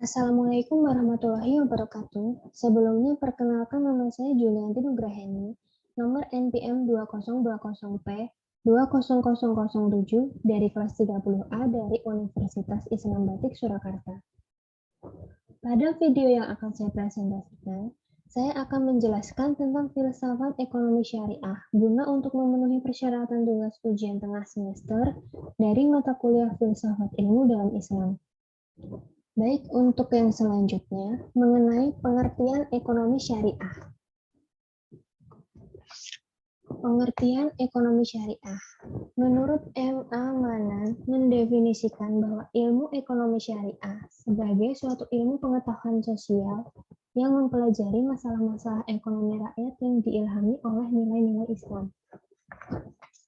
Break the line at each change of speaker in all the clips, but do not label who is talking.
Assalamualaikum warahmatullahi wabarakatuh. Sebelumnya perkenalkan nama saya Julianti Nugraheni, nomor NPM 2020P20007 dari kelas 30A dari Universitas Islam Batik Surakarta. Pada video yang akan saya presentasikan, saya akan menjelaskan tentang filsafat ekonomi syariah guna untuk memenuhi persyaratan tugas ujian tengah semester dari mata kuliah filsafat ilmu dalam Islam. Baik, untuk yang selanjutnya, mengenai pengertian ekonomi syariah. Pengertian ekonomi syariah. Menurut M.A. Manan, mendefinisikan bahwa ilmu ekonomi syariah sebagai suatu ilmu pengetahuan sosial yang mempelajari masalah-masalah ekonomi rakyat yang diilhami oleh nilai-nilai Islam.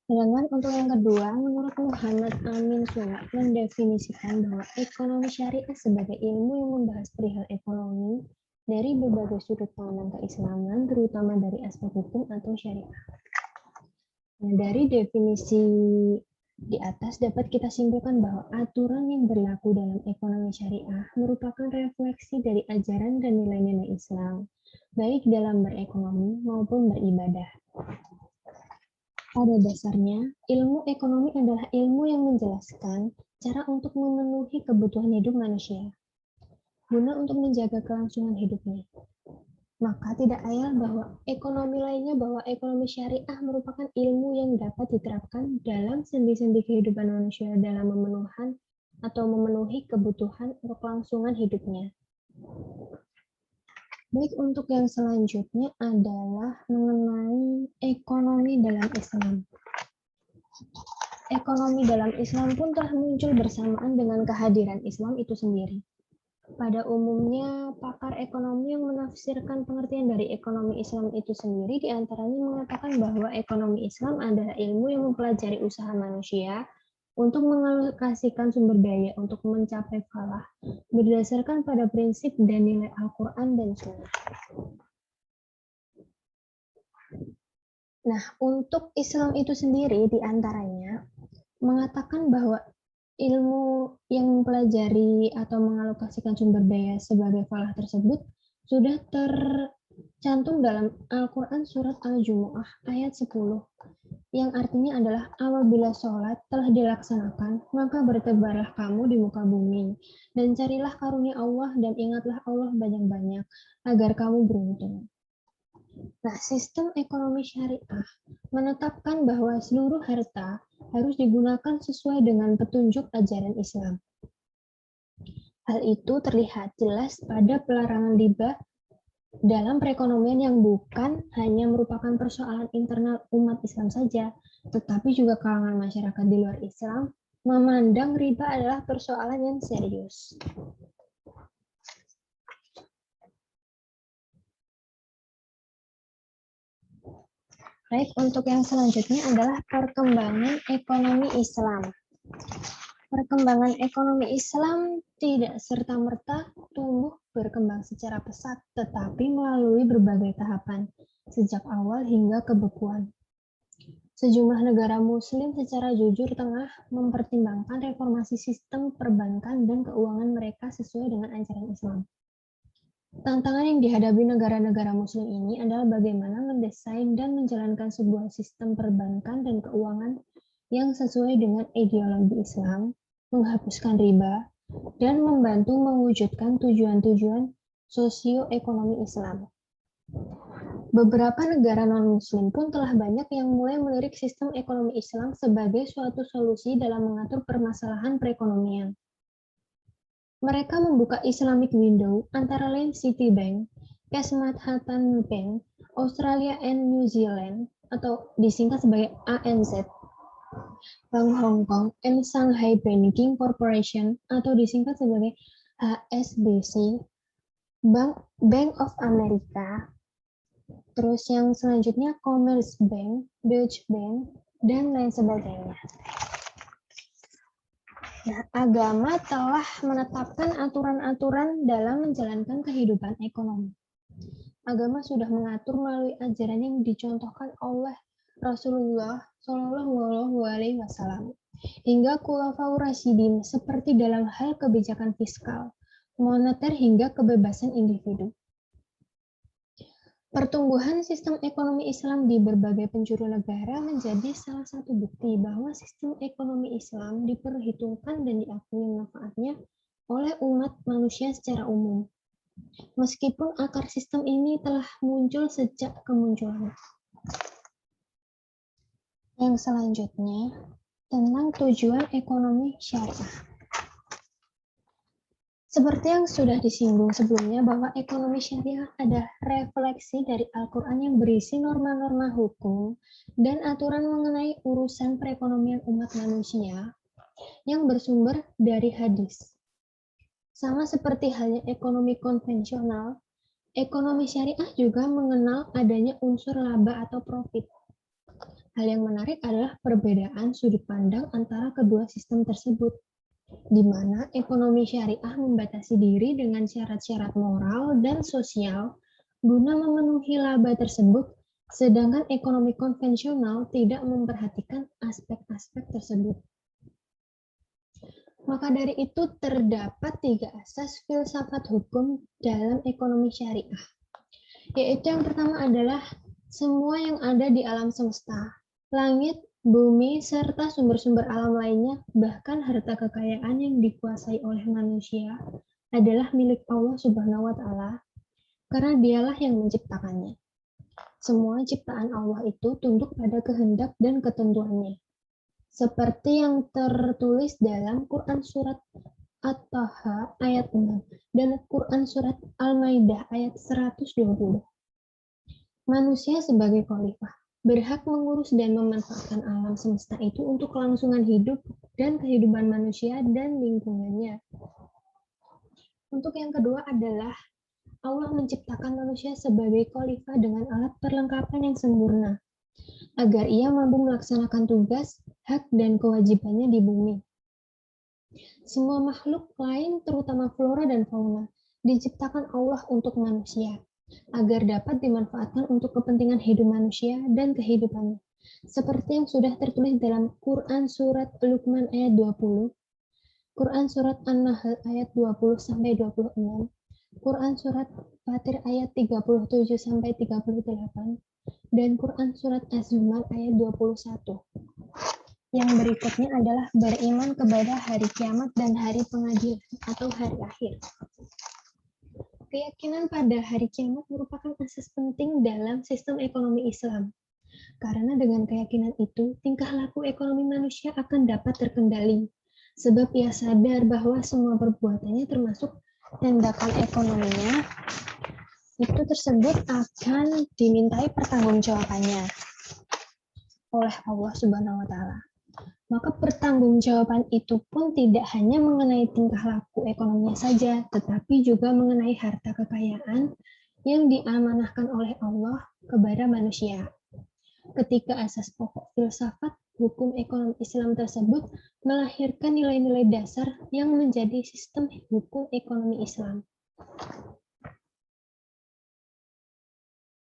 Sedangkan untuk yang kedua, menurut Muhammad Amin Sunak mendefinisikan bahwa ekonomi syariah sebagai ilmu yang membahas perihal ekonomi dari berbagai sudut pandang keislaman, terutama dari aspek hukum atau syariah. Nah, dari definisi di atas dapat kita simpulkan bahwa aturan yang berlaku dalam ekonomi syariah merupakan refleksi dari ajaran dan nilai-nilai Islam, baik dalam berekonomi maupun beribadah. Pada dasarnya, ilmu ekonomi adalah ilmu yang menjelaskan cara untuk memenuhi kebutuhan hidup manusia, guna untuk menjaga kelangsungan hidupnya. Maka tidak ayal bahwa ekonomi lainnya bahwa ekonomi syariah merupakan ilmu yang dapat diterapkan dalam sendi-sendi kehidupan manusia dalam memenuhi kebutuhan untuk kelangsungan hidupnya. Baik, untuk yang selanjutnya adalah mengenai ekonomi dalam Islam. Ekonomi dalam Islam pun telah muncul bersamaan dengan kehadiran Islam itu sendiri. Pada umumnya, pakar ekonomi yang menafsirkan pengertian dari ekonomi Islam itu sendiri diantaranya mengatakan bahwa ekonomi Islam adalah ilmu yang mempelajari usaha manusia untuk mengalokasikan sumber daya untuk mencapai falah berdasarkan pada prinsip dan nilai Al-Quran dan Sunnah. Nah, untuk Islam itu sendiri diantaranya mengatakan bahwa ilmu yang mempelajari atau mengalokasikan sumber daya sebagai falah tersebut sudah tercantum dalam Al-Quran surat Al-Jumu'ah ayat 10, yang artinya adalah apabila sholat telah dilaksanakan, maka bertebarlah kamu di muka bumi, dan carilah karunia Allah dan ingatlah Allah banyak-banyak, agar kamu beruntung. Nah, sistem ekonomi syariah menetapkan bahwa seluruh harta harus digunakan sesuai dengan petunjuk ajaran Islam. Hal itu terlihat jelas pada pelarangan riba dalam perekonomian yang bukan hanya merupakan persoalan internal umat Islam saja, tetapi juga kalangan masyarakat di luar Islam memandang riba adalah persoalan yang serius. Baik, untuk yang selanjutnya adalah perkembangan ekonomi Islam. Perkembangan ekonomi Islam tidak serta-merta tumbuh berkembang secara pesat, tetapi melalui berbagai tahapan, sejak awal hingga kebekuan. Sejumlah negara muslim secara jujur tengah mempertimbangkan reformasi sistem perbankan dan keuangan mereka sesuai dengan ajaran Islam. Tantangan yang dihadapi negara-negara muslim ini adalah bagaimana mendesain dan menjalankan sebuah sistem perbankan dan keuangan yang sesuai dengan ideologi Islam, menghapuskan riba, dan membantu mewujudkan tujuan-tujuan sosioekonomi Islam. Beberapa negara non-muslim pun telah banyak yang mulai melirik sistem ekonomi Islam sebagai suatu solusi dalam mengatur permasalahan perekonomian. Mereka membuka Islamic Window antara lain Citibank, Cash Manhattan Bank, Australia and New Zealand, atau disingkat sebagai ANZ, Bank Hong Kong, and Shanghai Banking Corporation, atau disingkat sebagai HSBC, Bank of America, terus yang selanjutnya Commerzbank, Deutsche Bank, dan lain sebagainya. Nah, agama telah menetapkan aturan-aturan dalam menjalankan kehidupan ekonomi. Agama sudah mengatur melalui ajaran yang dicontohkan oleh Rasulullah Shallallahu Alaihi Wasallam hingga Khulafaur Rasyidin seperti dalam hal kebijakan fiskal, moneter hingga kebebasan individu. Pertumbuhan sistem ekonomi Islam di berbagai penjuru negara menjadi salah satu bukti bahwa sistem ekonomi Islam diperhitungkan dan diakui manfaatnya oleh umat manusia secara umum. Meskipun akar sistem ini telah muncul sejak kemunculannya. Yang selanjutnya, tentang tujuan ekonomi syariah. Seperti yang sudah disinggung sebelumnya bahwa ekonomi syariah ada refleksi dari Al-Quran yang berisi norma-norma hukum dan aturan mengenai urusan perekonomian umat manusia yang bersumber dari hadis. Sama seperti halnya ekonomi konvensional, ekonomi syariah juga mengenal adanya unsur laba atau profit. Hal yang menarik adalah perbedaan sudut pandang antara kedua sistem tersebut, di mana ekonomi syariah membatasi diri dengan syarat-syarat moral dan sosial guna memenuhi laba tersebut, sedangkan ekonomi konvensional tidak memperhatikan aspek-aspek tersebut. Maka dari itu terdapat 3 asas filsafat hukum dalam ekonomi syariah, yaitu yang pertama adalah semua yang ada di alam semesta, langit, bumi, serta sumber-sumber alam lainnya, bahkan harta kekayaan yang dikuasai oleh manusia, adalah milik Allah Subhanahu wa Ta'ala, karena Dialah yang menciptakannya. Semua ciptaan Allah itu tunduk pada kehendak dan ketentuannya, seperti yang tertulis dalam Quran Surat At-Taha ayat 6 dan Quran Surat Al-Maidah ayat 120. Manusia sebagai khalifah berhak mengurus dan memanfaatkan alam semesta itu untuk kelangsungan hidup dan kehidupan manusia dan lingkungannya. Untuk yang kedua adalah Allah menciptakan manusia sebagai khalifah dengan alat perlengkapan yang sempurna, agar ia mampu melaksanakan tugas, hak, dan kewajibannya di bumi. Semua makhluk lain, terutama flora dan fauna, diciptakan Allah untuk manusia, agar dapat dimanfaatkan untuk kepentingan hidup manusia dan kehidupannya. Seperti yang sudah tertulis dalam Quran Surat Luqman ayat 20, Quran Surat An-Nahl ayat 20-26, Quran Surat Fatir ayat 37-38, dan Quran Surat Az-Zumar ayat 21. Yang berikutnya adalah beriman kepada hari kiamat dan hari pengadilan atau hari akhir. Keyakinan pada hari kiamat merupakan asas penting dalam sistem ekonomi Islam. Karena dengan keyakinan itu, tingkah laku ekonomi manusia akan dapat terkendali. Sebab ia sadar bahwa semua perbuatannya termasuk tindakan ekonominya, itu tersebut akan dimintai pertanggungjawabannya oleh Allah Subhanahu wa Ta'ala. Maka pertanggungjawaban itu pun tidak hanya mengenai tingkah laku ekonominya saja, tetapi juga mengenai harta kekayaan yang diamanahkan oleh Allah kepada manusia. Ketika asas pokok filsafat hukum ekonomi Islam tersebut melahirkan nilai-nilai dasar yang menjadi sistem hukum ekonomi Islam.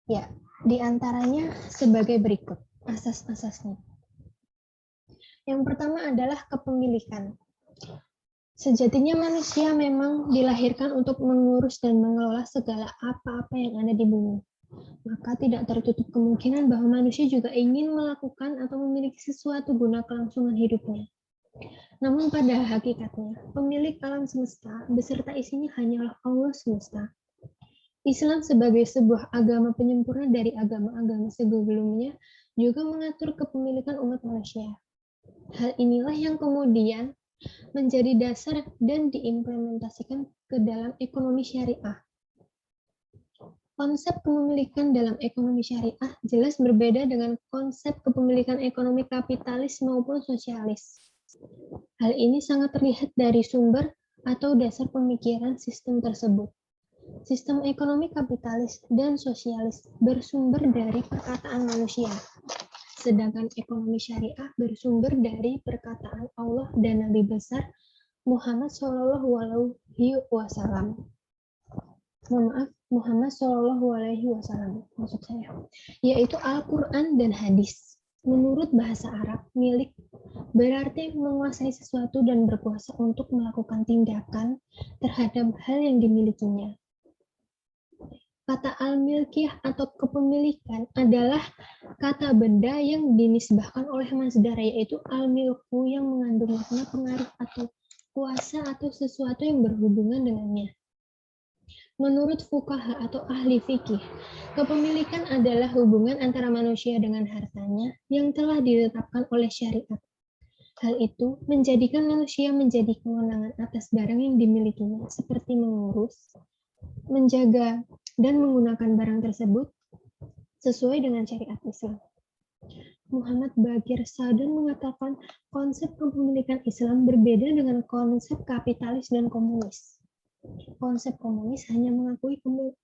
Ya, di antaranya sebagai berikut asas-asasnya. Yang pertama adalah kepemilikan. Sejatinya manusia memang dilahirkan untuk mengurus dan mengelola segala apa-apa yang ada di bumi. Maka tidak tertutup kemungkinan bahwa manusia juga ingin melakukan atau memiliki sesuatu guna kelangsungan hidupnya. Namun pada hakikatnya, pemilik alam semesta beserta isinya hanyalah Allah semesta. Islam sebagai sebuah agama penyempurna dari agama-agama sebelumnya juga mengatur kepemilikan umat manusia. Hal inilah yang kemudian menjadi dasar dan diimplementasikan ke dalam ekonomi syariah. Konsep kepemilikan dalam ekonomi syariah jelas berbeda dengan konsep kepemilikan ekonomi kapitalis maupun sosialis. Hal ini sangat terlihat dari sumber atau dasar pemikiran sistem tersebut. Sistem ekonomi kapitalis dan sosialis bersumber dari perkataan manusia, sedangkan ekonomi syariah bersumber dari perkataan Allah dan Nabi besar Muhammad SAW. Muhammad SAW, maksud saya, yaitu Al-Quran dan hadis. Menurut bahasa Arab, milik berarti menguasai sesuatu dan berkuasa untuk melakukan tindakan terhadap hal yang dimilikinya. Kata al-milkiyah atau kepemilikan adalah kata benda yang dinisbahkan oleh masdar, yaitu al-milku yang mengandung makna pengaruh atau kuasa atau sesuatu yang berhubungan dengannya. Menurut fuqaha atau ahli fikih, kepemilikan adalah hubungan antara manusia dengan hartanya yang telah ditetapkan oleh syariat. Hal itu menjadikan manusia menjadi kewenangan atas barang yang dimilikinya, seperti mengurus, menjaga, dan menggunakan barang tersebut sesuai dengan syariat Islam. Muhammad Baqir Sadan mengatakan konsep kepemilikan Islam berbeda dengan konsep kapitalis dan komunis. Konsep komunis hanya mengakui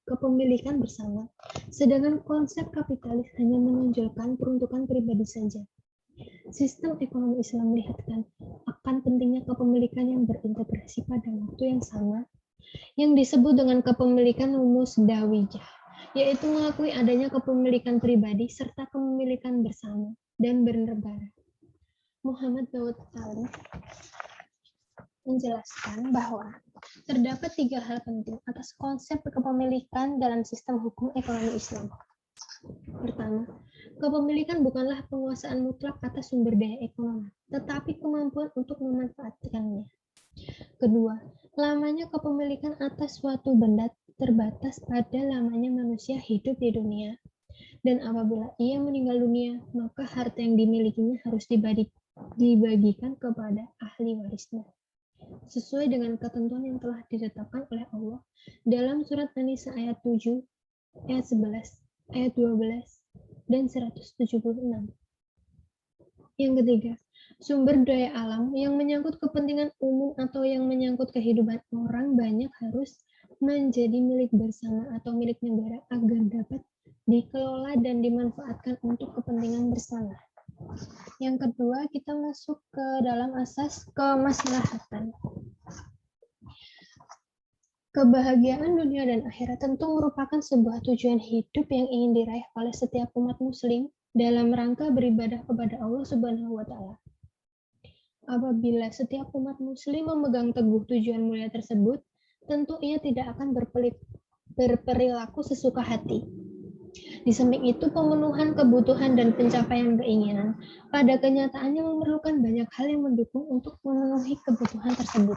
kepemilikan bersama, sedangkan konsep kapitalis hanya menonjolkan peruntukan pribadi saja. Sistem ekonomi Islam melihatkan akan pentingnya kepemilikan yang berintegrasi pada waktu yang sama, yang disebut dengan kepemilikan musdawijah, yaitu mengakui adanya kepemilikan pribadi serta kepemilikan bersama dan bernegara. Muhammad Daud Ali menjelaskan bahwa terdapat 3 hal penting atas konsep kepemilikan dalam sistem hukum ekonomi Islam. Pertama, kepemilikan bukanlah penguasaan mutlak atas sumber daya ekonomi, tetapi kemampuan untuk memanfaatkannya. Kedua, lamanya kepemilikan atas suatu benda terbatas pada lamanya manusia hidup di dunia. Dan apabila ia meninggal dunia, maka harta yang dimilikinya harus dibagikan kepada ahli warisnya, sesuai dengan ketentuan yang telah ditetapkan oleh Allah dalam surat An-Nisa ayat 7, ayat 11, ayat 12, dan 176. Yang ketiga, sumber daya alam yang menyangkut kepentingan umum atau yang menyangkut kehidupan orang banyak harus menjadi milik bersama atau milik negara agar dapat dikelola dan dimanfaatkan untuk kepentingan bersama. Yang kedua, kita masuk ke dalam asas kemaslahatan. Kebahagiaan dunia dan akhirat tentu merupakan sebuah tujuan hidup yang ingin diraih oleh setiap umat muslim dalam rangka beribadah kepada Allah Subhanahu wa taala. Apabila setiap umat muslim memegang teguh tujuan mulia tersebut, tentu ia tidak akan berperilaku sesuka hati. Di samping itu, pemenuhan kebutuhan dan pencapaian keinginan pada kenyataannya memerlukan banyak hal yang mendukung untuk memenuhi kebutuhan tersebut.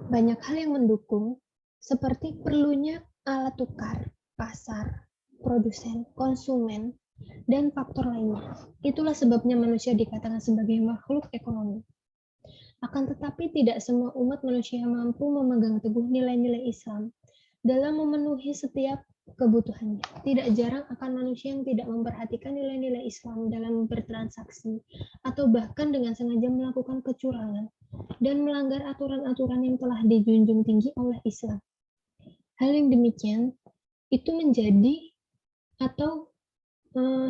Banyak hal yang mendukung, seperti perlunya alat tukar, pasar, produsen, konsumen, dan faktor lainnya. Itulah sebabnya manusia dikatakan sebagai makhluk ekonomi. Akan tetapi tidak semua umat manusia mampu memegang teguh nilai-nilai Islam dalam memenuhi setiap kebutuhannya. Tidak jarang akan manusia yang tidak memperhatikan nilai-nilai Islam dalam bertransaksi atau bahkan dengan sengaja melakukan kecurangan dan melanggar aturan-aturan yang telah dijunjung tinggi oleh Islam. Hal yang demikian itu menjadi atau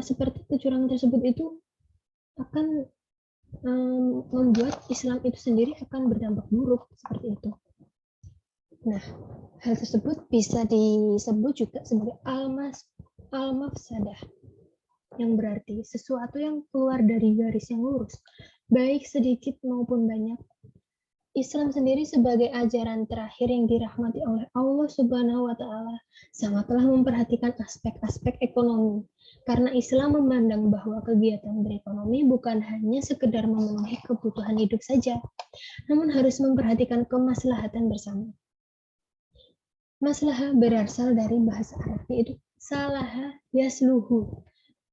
seperti kecurangan tersebut itu akan membuat Islam itu sendiri akan berdampak buruk seperti itu. Nah, hal tersebut bisa disebut juga sebagai al-mafsadah, yang berarti sesuatu yang keluar dari garis yang lurus, baik sedikit maupun banyak. Islam sendiri sebagai ajaran terakhir yang dirahmati oleh Allah Subhanahu wa taala sangatlah memperhatikan aspek-aspek ekonomi. Karena Islam memandang bahwa kegiatan berekonomi bukan hanya sekedar memenuhi kebutuhan hidup saja, namun harus memperhatikan kemaslahatan bersama. Maslahah berasal dari bahasa Arab, yaitu salaha yasluhu.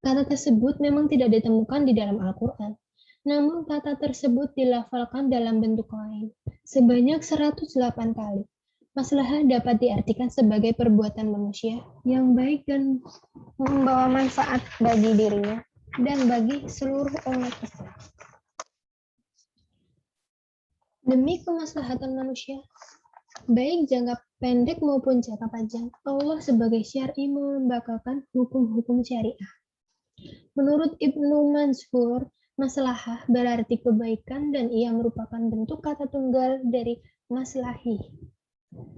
Kata tersebut memang tidak ditemukan di dalam Al-Quran, namun kata tersebut dilafalkan dalam bentuk lain, sebanyak 108 kali. Maslahah dapat diartikan sebagai perbuatan manusia yang baik dan membawa manfaat bagi dirinya dan bagi seluruh umat Islam. Demi kemaslahatan manusia, baik jangka pendek maupun jangka panjang, Allah sebagai syar'i membanggakan hukum-hukum syariah. Menurut Ibnu Mansur, maslahah berarti kebaikan dan ia merupakan bentuk kata tunggal dari maslahi.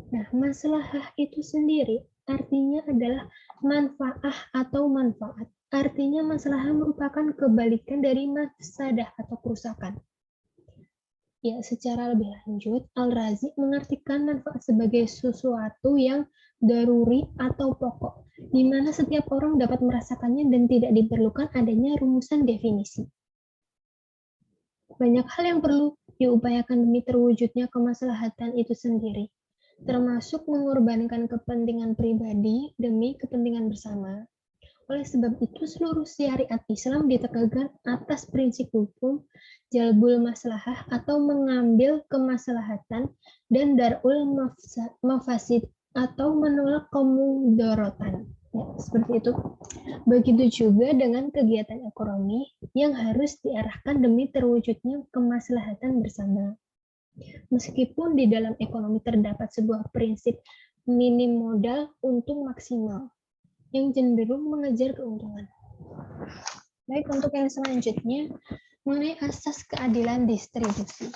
Nah, maslahah itu sendiri artinya adalah manfaah atau manfaat. Artinya masalah merupakan kebalikan dari mafsadah atau kerusakan. Ya, secara lebih lanjut, Al-Razi mengartikan manfaat sebagai sesuatu yang daruri atau pokok, di mana setiap orang dapat merasakannya dan tidak diperlukan adanya rumusan definisi. Banyak hal yang perlu diupayakan demi terwujudnya kemaslahatan itu sendiri, termasuk mengorbankan kepentingan pribadi demi kepentingan bersama. Oleh sebab itu, seluruh syariat Islam ditegakkan atas prinsip hukum jalbul maslahah atau mengambil kemaslahatan dan darul mafasid atau menolak kemudorotan. Ya, seperti itu. Begitu juga dengan kegiatan ekonomi yang harus diarahkan demi terwujudnya kemaslahatan bersama. Meskipun di dalam ekonomi terdapat sebuah prinsip minim modal untung maksimal, yang cenderung mengejar keuntungan. Baik, untuk yang selanjutnya, mengenai asas keadilan distribusi.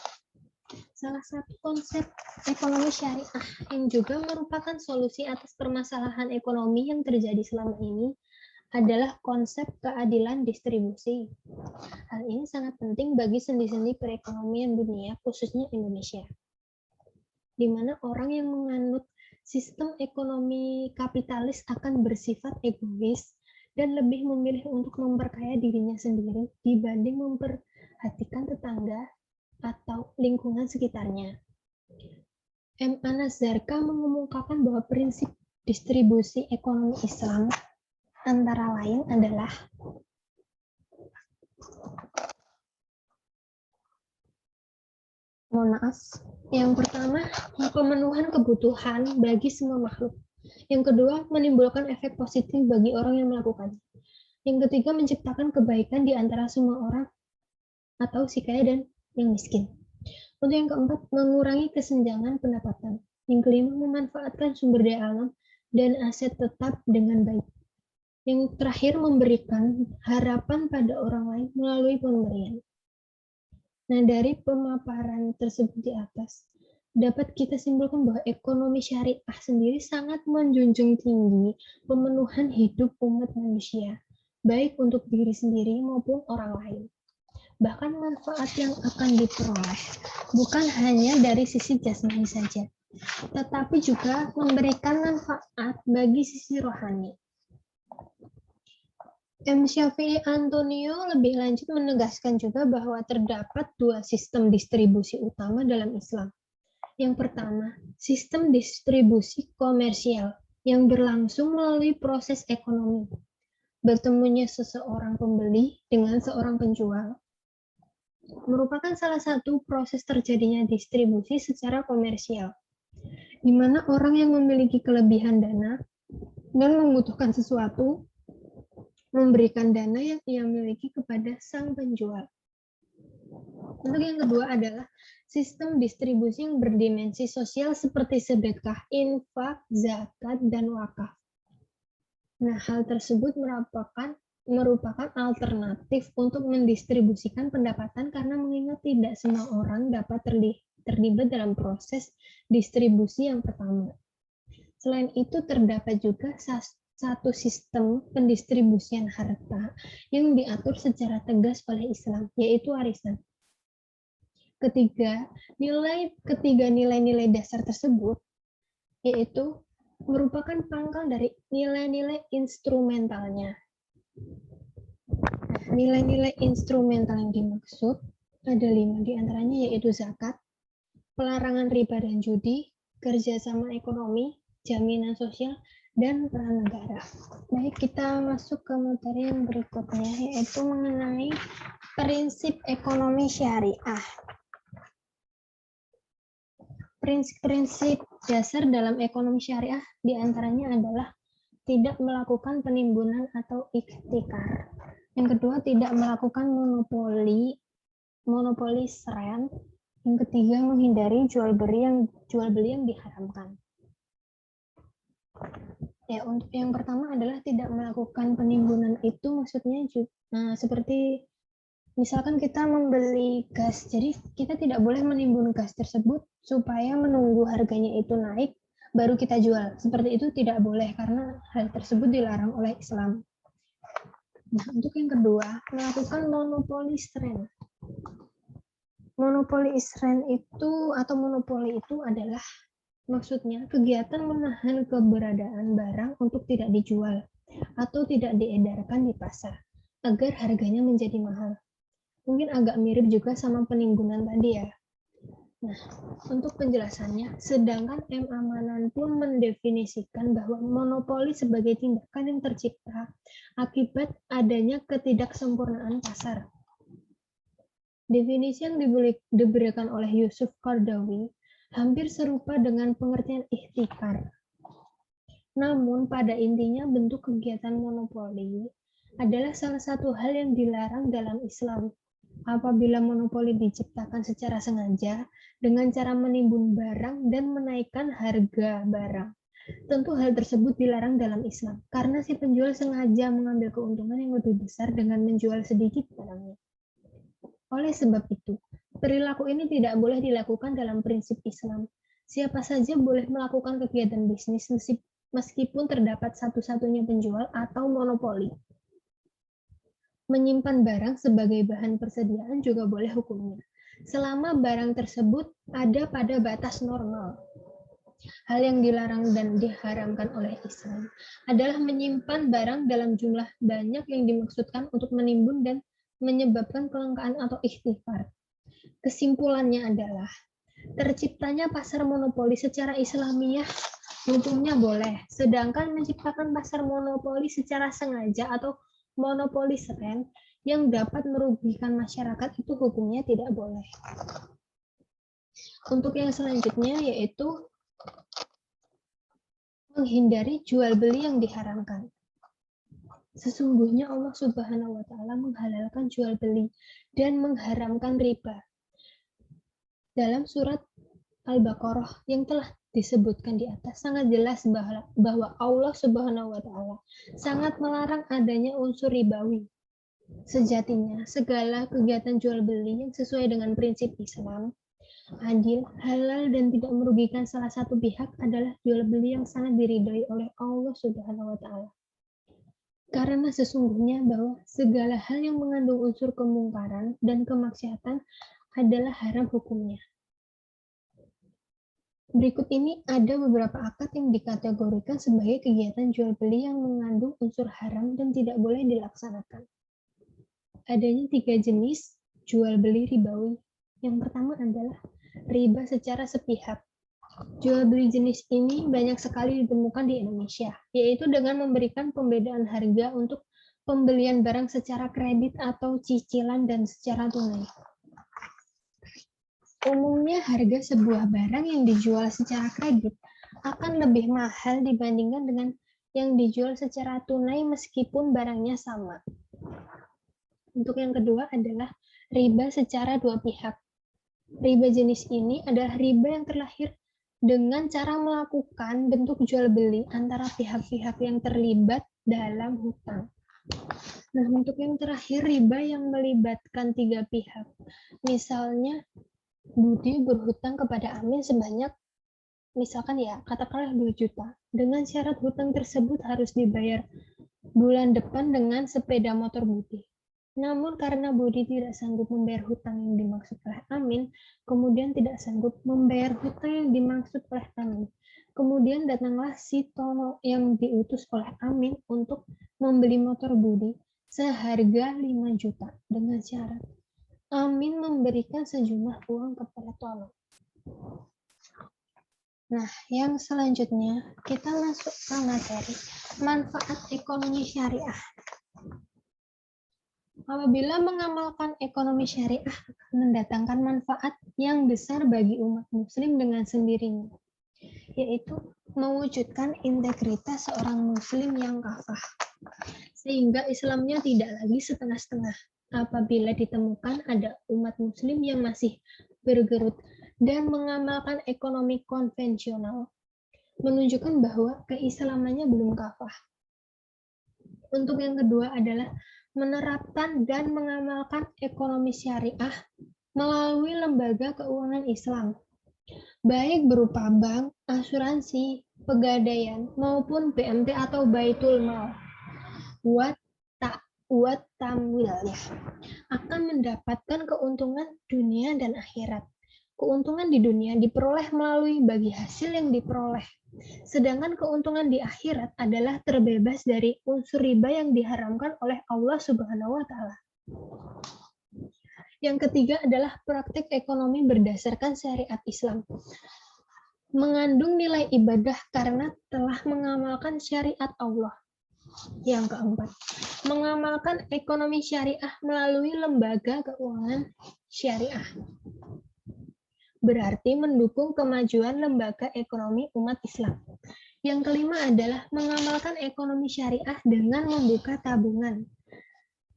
Salah satu konsep ekonomi syariah yang juga merupakan solusi atas permasalahan ekonomi yang terjadi selama ini adalah konsep keadilan distribusi. Hal ini sangat penting bagi sendi-sendi perekonomian dunia, khususnya Indonesia, di mana orang yang menganut sistem ekonomi kapitalis akan bersifat egois dan lebih memilih untuk memperkaya dirinya sendiri dibanding memperhatikan tetangga atau lingkungan sekitarnya. M. Anazarka mengemukakan bahwa prinsip distribusi ekonomi Islam antara lain adalah yang pertama, pemenuhan kebutuhan bagi semua makhluk. Yang kedua, menimbulkan efek positif bagi orang yang melakukannya. Yang ketiga, menciptakan kebaikan di antara semua orang atau si kaya dan yang miskin. Untuk yang keempat, mengurangi kesenjangan pendapatan. Yang kelima, memanfaatkan sumber daya alam dan aset tetap dengan baik. Yang terakhir, memberikan harapan pada orang lain melalui pemberian. Nah, dari pemaparan tersebut di atas, dapat kita simpulkan bahwa ekonomi syariah sendiri sangat menjunjung tinggi pemenuhan hidup umat manusia, baik untuk diri sendiri maupun orang lain. Bahkan manfaat yang akan diperoleh bukan hanya dari sisi jasmani saja, tetapi juga memberikan manfaat bagi sisi rohani. M. Syafi'i Antonio lebih lanjut menegaskan juga bahwa terdapat dua sistem distribusi utama dalam Islam. Yang pertama, sistem distribusi komersial yang berlangsung melalui proses ekonomi. Bertemunya seseorang pembeli dengan seorang penjual merupakan salah satu proses terjadinya distribusi secara komersial, di mana orang yang memiliki kelebihan dana dan membutuhkan sesuatu memberikan dana yang ia miliki kepada sang penjual. Untuk yang kedua adalah sistem distribusi yang berdimensi sosial seperti sedekah, infak, zakat, dan wakaf. Nah, hal tersebut merupakan alternatif untuk mendistribusikan pendapatan karena mengingat tidak semua orang dapat terlibat dalam proses distribusi yang pertama. Selain itu, terdapat juga satu sistem pendistribusian harta yang diatur secara tegas oleh Islam, yaitu warisan. Ketiga nilai-nilai dasar tersebut yaitu merupakan pangkal dari nilai-nilai instrumentalnya. Nilai-nilai instrumental yang dimaksud ada 5 diantaranya, yaitu zakat, pelarangan riba dan judi, kerjasama ekonomi, jaminan sosial, dan peran negara. Baik, kita masuk ke materi yang berikutnya, yaitu mengenai prinsip ekonomi syariah. Prinsip-prinsip dasar dalam ekonomi syariah diantaranya adalah tidak melakukan penimbunan atau ihtikar. Yang kedua, tidak melakukan monopoli rent. Yang ketiga, menghindari jual beli yang diharamkan. Ya, untuk yang pertama adalah tidak melakukan penimbunan, itu maksudnya seperti misalkan kita membeli gas, jadi kita tidak boleh menimbun gas tersebut supaya menunggu harganya itu naik baru kita jual. Seperti itu tidak boleh karena hal tersebut dilarang oleh Islam. Nah, untuk yang kedua, melakukan monopoli strength. Monopoli strength itu atau monopoli itu adalah maksudnya kegiatan menahan keberadaan barang untuk tidak dijual atau tidak diedarkan di pasar agar harganya menjadi mahal. Mungkin agak mirip juga sama penimbunan tadi ya. Nah, untuk penjelasannya, sedangkan M. Amanan pun mendefinisikan bahwa monopoli sebagai tindakan yang tercipta akibat adanya ketidaksempurnaan pasar. Definisi yang diberikan oleh Yusuf Qaradawi hampir serupa dengan pengertian ihtikar. Namun, pada intinya bentuk kegiatan monopoli adalah salah satu hal yang dilarang dalam Islam. Apabila monopoli diciptakan secara sengaja dengan cara menimbun barang dan menaikkan harga barang. Tentu hal tersebut dilarang dalam Islam karena si penjual sengaja mengambil keuntungan yang lebih besar dengan menjual sedikit barangnya. Oleh sebab itu, perilaku ini tidak boleh dilakukan dalam prinsip Islam. Siapa saja boleh melakukan kegiatan bisnis meskipun terdapat satu-satunya penjual atau monopoli. Menyimpan barang sebagai bahan persediaan juga boleh hukumnya, selama barang tersebut ada pada batas normal. Hal yang dilarang dan diharamkan oleh Islam adalah menyimpan barang dalam jumlah banyak yang dimaksudkan untuk menimbun dan menyebabkan kelangkaan atau ikhtikar. Kesimpulannya adalah, terciptanya pasar monopoli secara Islamiyah hukumnya boleh, sedangkan menciptakan pasar monopoli secara sengaja atau monopoli strength yang dapat merugikan masyarakat itu hukumnya tidak boleh. Untuk yang selanjutnya yaitu menghindari jual beli yang diharamkan. Sesungguhnya Allah Subhanahu wa taala menghalalkan jual beli dan mengharamkan riba. Dalam surat Al-Baqarah yang telah disebutkan di atas sangat jelas bahwa Allah Subhanahu wa taala sangat melarang adanya unsur ribawi. Sejatinya, segala kegiatan jual beli yang sesuai dengan prinsip Islam, adil, halal, dan tidak merugikan salah satu pihak adalah jual beli yang sangat diridhoi oleh Allah Subhanahu wa taala. Karena sesungguhnya bahwa segala hal yang mengandung unsur kemungkaran dan kemaksiatan adalah haram hukumnya. Berikut ini ada beberapa akad yang dikategorikan sebagai kegiatan jual beli yang mengandung unsur haram dan tidak boleh dilaksanakan. Adanya 3 jenis jual beli ribawi. Yang pertama adalah riba secara sepihak. Jual beli jenis ini banyak sekali ditemukan di Indonesia, yaitu dengan memberikan pembedaan harga untuk pembelian barang secara kredit atau cicilan dan secara tunai. Umumnya harga sebuah barang yang dijual secara kredit akan lebih mahal dibandingkan dengan yang dijual secara tunai meskipun barangnya sama. Untuk yang kedua adalah riba secara dua pihak. Riba jenis ini adalah riba yang terlahir dengan cara melakukan bentuk jual beli antara pihak-pihak yang terlibat dalam hutang. Nah, untuk yang terakhir, riba yang melibatkan 3 pihak. Misalnya, Budi berhutang kepada Amin sebanyak, misalkan ya, katakanlah 2 juta. Dengan syarat hutang tersebut harus dibayar bulan depan dengan sepeda motor Budi. Namun karena Budi tidak sanggup membayar hutang yang dimaksud oleh Amin, kemudian tidak sanggup membayar hutang yang dimaksud oleh Amin. Kemudian datanglah si Tono yang diutus oleh Amin untuk membeli motor Budi seharga 5 juta dengan syarat Amin memberikan sejumlah uang kepada Tono. Nah, yang selanjutnya kita masuk ke materi manfaat ekonomi syariah. Apabila mengamalkan ekonomi syariah mendatangkan manfaat yang besar bagi umat muslim dengan sendirinya, yaitu mewujudkan integritas seorang muslim yang kafah, sehingga Islamnya tidak lagi setengah-setengah. Apabila ditemukan ada umat muslim yang masih bergerut dan mengamalkan ekonomi konvensional, menunjukkan bahwa keislamannya belum kafah. Untuk yang kedua adalah menerapkan dan mengamalkan ekonomi syariah melalui lembaga keuangan Islam, baik berupa bank, asuransi, pegadaian, maupun BMT atau Baitul Mal. wa tamwilnya akan mendapatkan keuntungan dunia dan akhirat. Keuntungan di dunia diperoleh melalui bagi hasil yang diperoleh. Sedangkan keuntungan di akhirat adalah terbebas dari unsur riba yang diharamkan oleh Allah Subhanahu wa taala. Yang ketiga adalah praktik ekonomi berdasarkan syariat Islam. Mengandung nilai ibadah karena telah mengamalkan syariat Allah. Yang keempat, mengamalkan ekonomi syariah melalui lembaga keuangan syariah. Berarti mendukung kemajuan lembaga ekonomi umat Islam. Yang kelima adalah mengamalkan ekonomi syariah dengan membuka tabungan.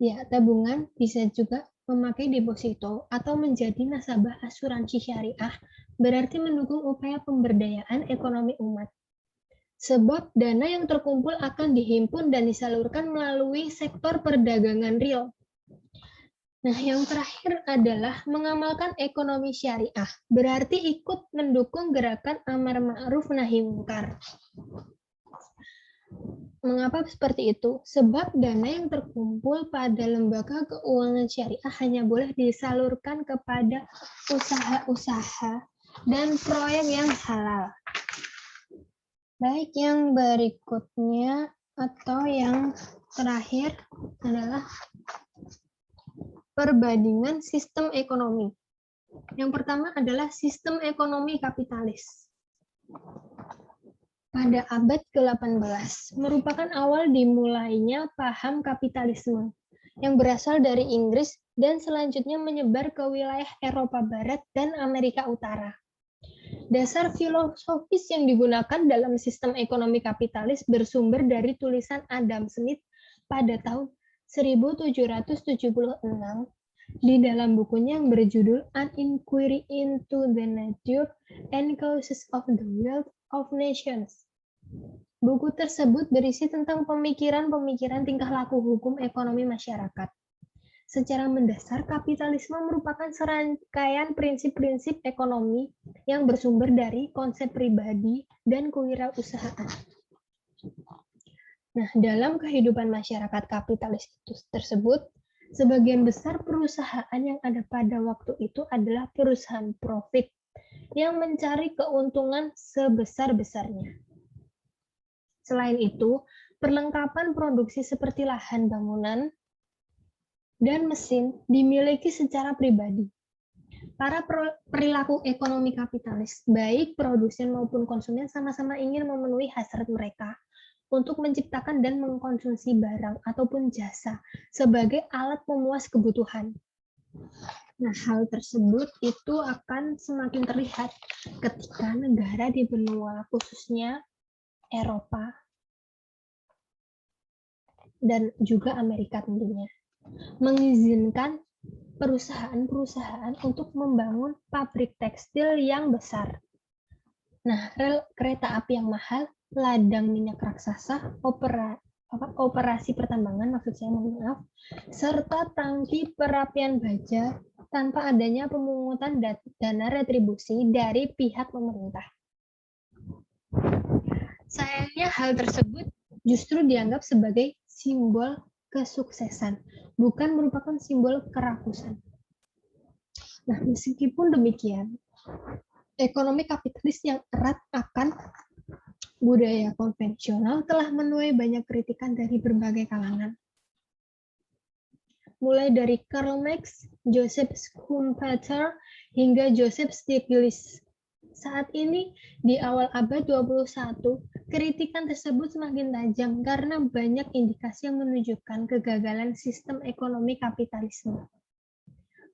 Ya, tabungan bisa juga memakai deposito atau menjadi nasabah asuransi syariah, berarti mendukung upaya pemberdayaan ekonomi umat. Sebab dana yang terkumpul akan dihimpun dan disalurkan melalui sektor perdagangan real. Nah, yang terakhir adalah mengamalkan ekonomi syariah, berarti ikut mendukung gerakan amar ma'ruf nahi munkar. Mengapa seperti itu? Sebab dana yang terkumpul pada lembaga keuangan syariah hanya boleh disalurkan kepada usaha-usaha dan proyek yang halal. Baik, yang berikutnya atau yang terakhir adalah perbandingan sistem ekonomi. Yang pertama adalah sistem ekonomi kapitalis. Pada abad ke-18, merupakan awal dimulainya paham kapitalisme yang berasal dari Inggris dan selanjutnya menyebar ke wilayah Eropa Barat dan Amerika Utara. Dasar filosofis yang digunakan dalam sistem ekonomi kapitalis bersumber dari tulisan Adam Smith pada tahun 1776 di dalam bukunya yang berjudul An Inquiry into the Nature and Causes of the Wealth of Nations. Buku tersebut berisi tentang pemikiran-pemikiran tingkah laku hukum ekonomi masyarakat. Secara mendasar, kapitalisme merupakan serangkaian prinsip-prinsip ekonomi yang bersumber dari konsep pribadi dan kewirausahaan. Nah, dalam kehidupan masyarakat kapitalis itu tersebut, sebagian besar perusahaan yang ada pada waktu itu adalah perusahaan profit yang mencari keuntungan sebesar-besarnya. Selain itu, perlengkapan produksi seperti lahan bangunan dan mesin dimiliki secara pribadi. Para perilaku ekonomi kapitalis, baik produsen maupun konsumen sama-sama ingin memenuhi hasrat mereka untuk menciptakan dan mengkonsumsi barang ataupun jasa sebagai alat pemuas kebutuhan. Nah, hal tersebut itu akan semakin terlihat ketika negara di benua, khususnya Eropa dan juga Amerika tentunya, mengizinkan perusahaan-perusahaan untuk membangun pabrik tekstil yang besar. Nah, rel kereta api yang mahal, ladang minyak raksasa, operasi pertambangan, maksud saya mohon maaf, serta tangki perapian baja tanpa adanya pemungutan dana retribusi dari pihak pemerintah. Sayangnya hal tersebut justru dianggap sebagai simbol kesuksesan, bukan merupakan simbol kerakusan. Nah, meskipun demikian, ekonomi kapitalis yang erat akan budaya konvensional telah menuai banyak kritikan dari berbagai kalangan. Mulai dari Karl Marx, Joseph Schumpeter, hingga Joseph Stiglitz. Saat ini, di awal abad 21, kritikan tersebut semakin tajam karena banyak indikasi yang menunjukkan kegagalan sistem ekonomi kapitalisme.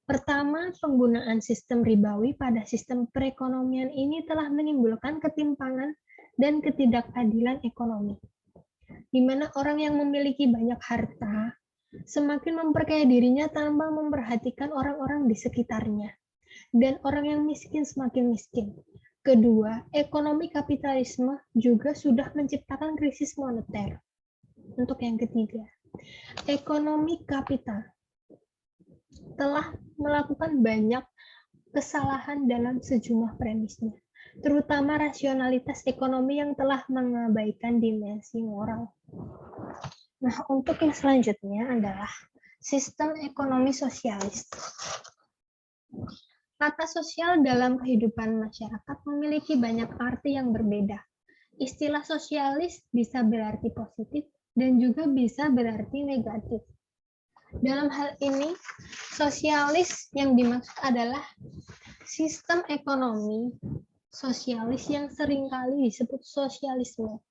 Pertama, penggunaan sistem ribawi pada sistem perekonomian ini telah menimbulkan ketimpangan dan ketidakadilan ekonomi, di mana orang yang memiliki banyak harta semakin memperkaya dirinya tanpa memperhatikan orang-orang di sekitarnya, dan orang yang miskin semakin miskin. Kedua, ekonomi kapitalisme juga sudah menciptakan krisis moneter. Untuk yang ketiga, ekonomi kapital telah melakukan banyak kesalahan dalam sejumlah premisnya, terutama rasionalitas ekonomi yang telah mengabaikan dimensi moral. Nah, untuk yang selanjutnya adalah sistem ekonomi sosialis. Kata sosial dalam kehidupan masyarakat memiliki banyak arti yang berbeda. Istilah sosialis bisa berarti positif dan juga bisa berarti negatif. Dalam hal ini, sosialis yang dimaksud adalah sistem ekonomi sosialis yang seringkali disebut sosialisme.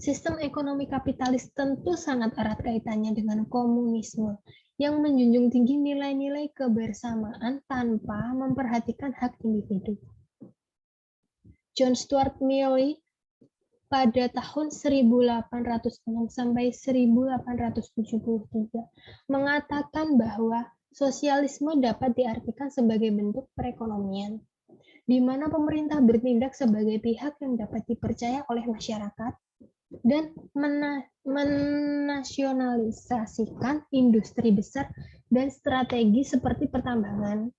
Sistem ekonomi kapitalis tentu sangat erat kaitannya dengan komunisme yang menjunjung tinggi nilai-nilai kebersamaan tanpa memperhatikan hak individu. John Stuart Mill pada tahun 1806 sampai 1873 mengatakan bahwa sosialisme dapat diartikan sebagai bentuk perekonomian, di mana pemerintah bertindak sebagai pihak yang dapat dipercaya oleh masyarakat dan menasionalisasikan industri besar dan strategi seperti pertambangan,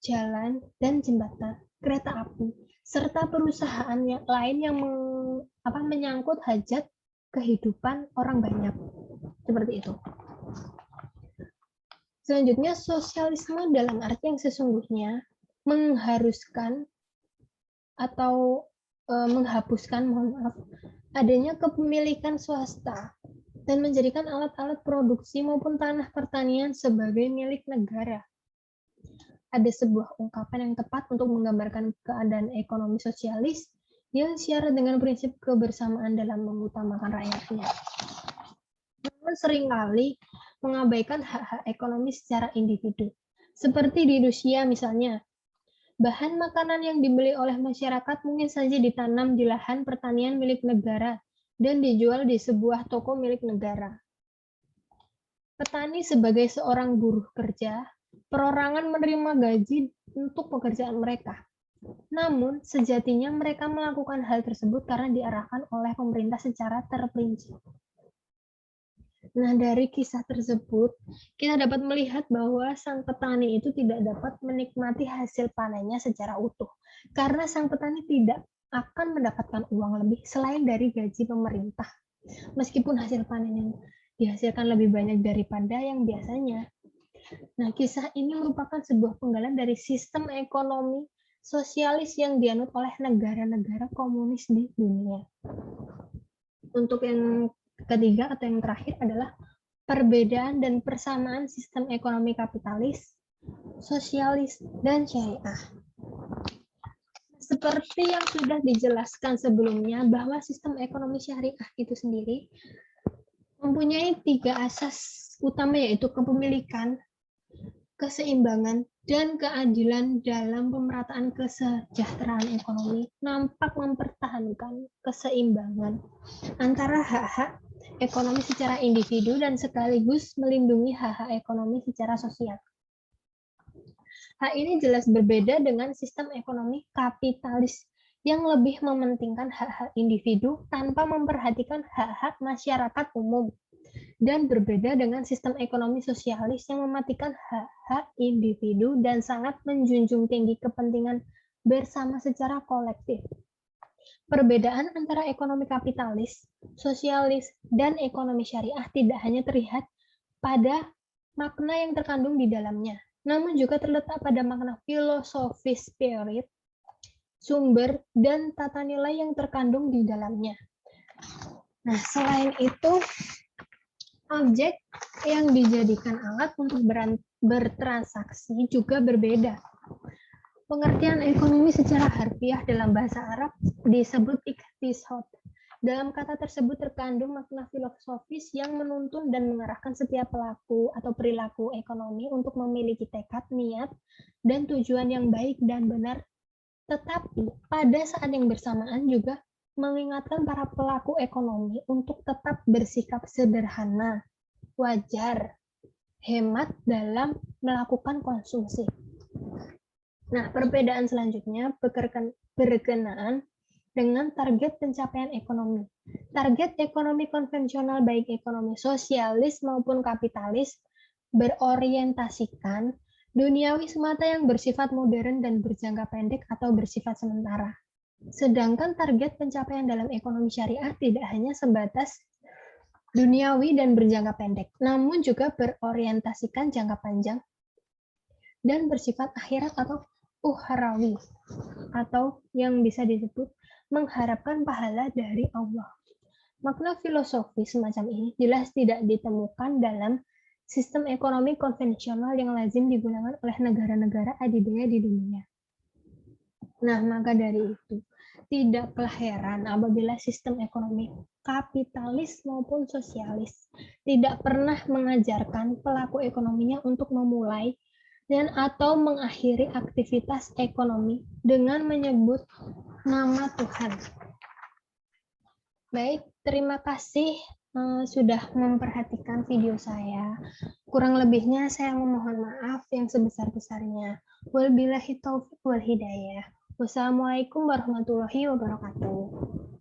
jalan dan jembatan, kereta api, serta perusahaan yang lain yang menyangkut hajat kehidupan orang banyak. Seperti itu. Selanjutnya, sosialisme dalam arti yang sesungguhnya mengharuskan atau menghapuskan, adanya kepemilikan swasta dan menjadikan alat-alat produksi maupun tanah pertanian sebagai milik negara. Ada sebuah ungkapan yang tepat untuk menggambarkan keadaan ekonomi sosialis yang syarat dengan prinsip kebersamaan dalam mengutamakan rakyatnya. Namun seringkali mengabaikan hak-hak ekonomi secara individu. Seperti di Rusia misalnya, bahan makanan yang dibeli oleh masyarakat mungkin saja ditanam di lahan pertanian milik negara dan dijual di sebuah toko milik negara. Petani sebagai seorang buruh kerja, perorangan menerima gaji untuk pekerjaan mereka. Namun, sejatinya mereka melakukan hal tersebut karena diarahkan oleh pemerintah secara terperinci. Nah, dari kisah tersebut, kita dapat melihat bahwa sang petani itu tidak dapat menikmati hasil panennya secara utuh, karena sang petani tidak akan mendapatkan uang lebih selain dari gaji pemerintah, meskipun hasil panen yang dihasilkan lebih banyak daripada yang biasanya. Nah, kisah ini merupakan sebuah penggalan dari sistem ekonomi sosialis yang dianut oleh negara-negara komunis di dunia. Untuk yang ketiga atau yang terakhir adalah perbedaan dan persamaan sistem ekonomi kapitalis, sosialis, dan syariah. Seperti yang sudah dijelaskan sebelumnya, bahwa sistem ekonomi syariah itu sendiri mempunyai 3 asas utama, yaitu kepemilikan, keseimbangan, dan keadilan dalam pemerataan kesejahteraan ekonomi, nampak mempertahankan keseimbangan antara hak-hak ekonomi secara individu dan sekaligus melindungi hak-hak ekonomi secara sosial. Hal ini jelas berbeda dengan sistem ekonomi kapitalis yang lebih mementingkan hak-hak individu tanpa memperhatikan hak-hak masyarakat umum, dan berbeda dengan sistem ekonomi sosialis yang mematikan hak-hak individu dan sangat menjunjung tinggi kepentingan bersama secara kolektif. Perbedaan antara ekonomi kapitalis, sosialis, dan ekonomi syariah tidak hanya terlihat pada makna yang terkandung di dalamnya, namun juga terletak pada makna filosofis spirit, sumber, dan tata nilai yang terkandung di dalamnya. Nah, selain itu, objek yang dijadikan alat untuk bertransaksi juga berbeda. Pengertian ekonomi secara harfiah dalam bahasa Arab disebut iktisad. Dalam kata tersebut terkandung makna filosofis yang menuntun dan mengarahkan setiap pelaku atau perilaku ekonomi untuk memiliki tekad, niat, dan tujuan yang baik dan benar. Tetapi pada saat yang bersamaan juga mengingatkan para pelaku ekonomi untuk tetap bersikap sederhana, wajar, hemat dalam melakukan konsumsi. Nah, perbedaan selanjutnya berkenaan dengan target pencapaian ekonomi. Target ekonomi konvensional baik ekonomi sosialis maupun kapitalis berorientasikan duniawi semata yang bersifat modern dan berjangka pendek atau bersifat sementara. Sedangkan target pencapaian dalam ekonomi syariah tidak hanya sebatas duniawi dan berjangka pendek, namun juga berorientasikan jangka panjang dan bersifat akhirat atau ukhrawi, atau yang bisa disebut mengharapkan pahala dari Allah. Makna filosofi semacam ini jelas tidak ditemukan dalam sistem ekonomi konvensional yang lazim digunakan oleh negara-negara adidaya di dunia. Nah, maka dari itu, tidaklah heran apabila sistem ekonomi kapitalis maupun sosialis tidak pernah mengajarkan pelaku ekonominya untuk memulai dan atau mengakhiri aktivitas ekonomi dengan menyebut nama Tuhan. Baik, terima kasih sudah memperhatikan video saya. Kurang lebihnya saya memohon maaf yang sebesar-besarnya. Wabillahi taufiq wal hidayah. Wassalamualaikum warahmatullahi wabarakatuh.